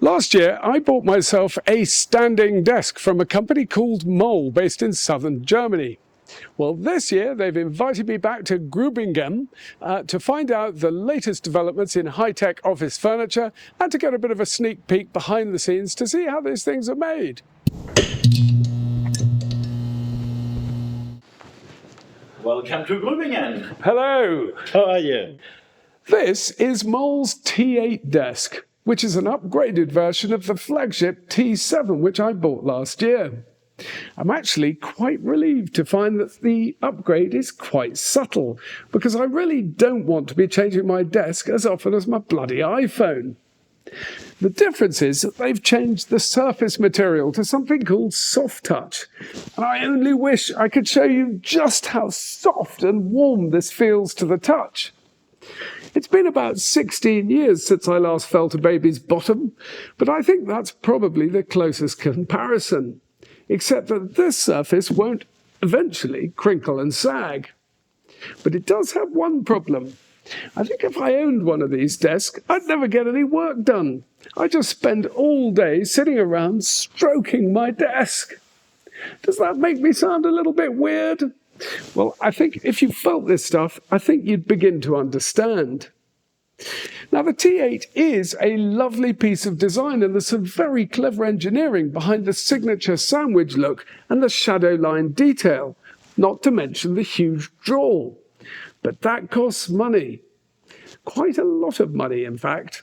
Last year, I bought myself a standing desk from a company called Moll, based in southern Germany. Well, this year, they've invited me back to Gruibingen to find out the latest developments in high-tech office furniture and to get a bit of a sneak peek behind the scenes to see how these things are made. Welcome to Gruibingen. Hello. How are you? This is Moll's T8 desk, which is an upgraded version of the flagship T7, which I bought last year. I'm actually quite relieved to find that the upgrade is quite subtle, because I really don't want to be changing my desk as often as my bloody iPhone. The difference is that they've changed the surface material to something called soft touch, and I only wish I could show you just how soft and warm this feels to the touch. It's been about 16 years since I last felt a baby's bottom, but I think that's probably the closest comparison, except that this surface won't eventually crinkle and sag. But it does have one problem. I think if I owned one of these desks, I'd never get any work done. I just spend all day sitting around stroking my desk. Does that make me sound a little bit weird? Well, I think if you felt this stuff, I think you'd begin to understand. Now, the T8 is a lovely piece of design, and there's some very clever engineering behind the signature sandwich look and the shadow line detail, not to mention the huge drawer. But that costs money. Quite a lot of money, in fact.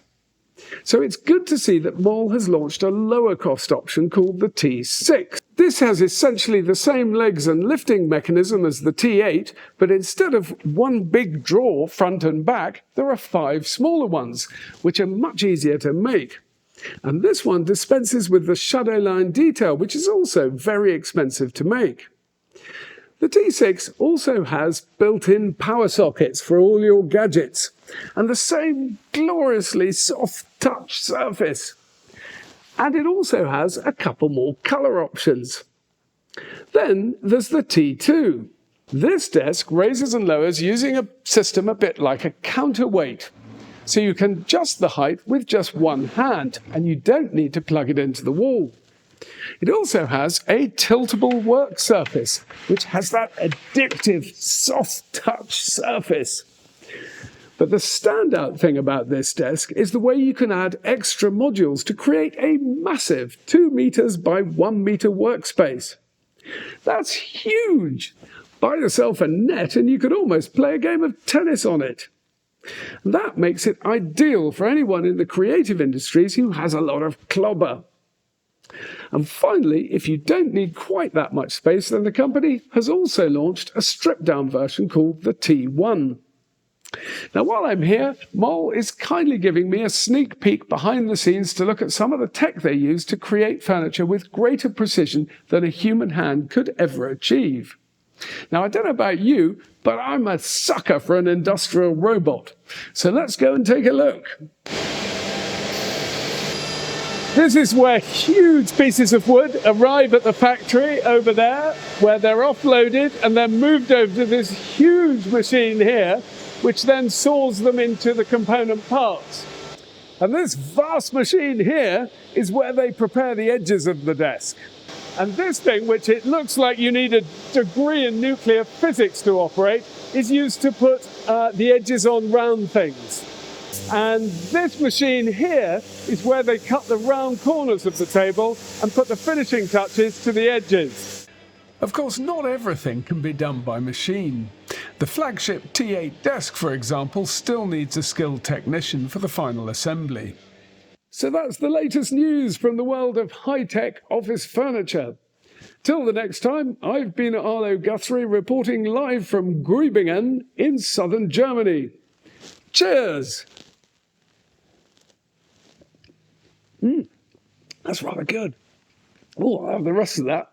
So it's good to see that Moll has launched a lower cost option called the T6. This has essentially the same legs and lifting mechanism as the T8, but instead of one big drawer front and back, there are 5 smaller ones, which are much easier to make. And this one dispenses with the shadow line detail, which is also very expensive to make. The T6 also has built-in power sockets for all your gadgets, and the same gloriously soft touch surface. And it also has a couple more colour options. Then there's the T2. This desk raises and lowers using a system a bit like a counterweight. So you can adjust the height with just one hand, and you don't need to plug it into the wall. It also has a tiltable work surface, which has that addictive soft touch surface. But the standout thing about this desk is the way you can add extra modules to create a massive 2 meters by 1 meter workspace. That's huge! Buy yourself a net and you could almost play a game of tennis on it. And that makes it ideal for anyone in the creative industries who has a lot of clobber. And finally, if you don't need quite that much space, then the company has also launched a stripped-down version called the T1. Now, while I'm here, Moll is kindly giving me a sneak peek behind the scenes to look at some of the tech they use to create furniture with greater precision than a human hand could ever achieve. Now, I don't know about you, but I'm a sucker for an industrial robot. So let's go and take a look. This is where huge pieces of wood arrive at the factory over there, where they're offloaded and then moved over to this huge machine here, which then saws them into the component parts. And this vast machine here is where they prepare the edges of the desk. And this thing, which it looks like you need a degree in nuclear physics to operate, is used to put the edges on round things. And this machine here is where they cut the round corners of the table and put the finishing touches to the edges. Of course, not everything can be done by machine. The flagship T8 desk, for example, still needs a skilled technician for the final assembly. So that's the latest news from the world of high-tech office furniture. Till the next time, I've been Arlo Guthrie reporting live from Gruibingen in southern Germany. Cheers! That's rather good. Oh, I'll have the rest of that.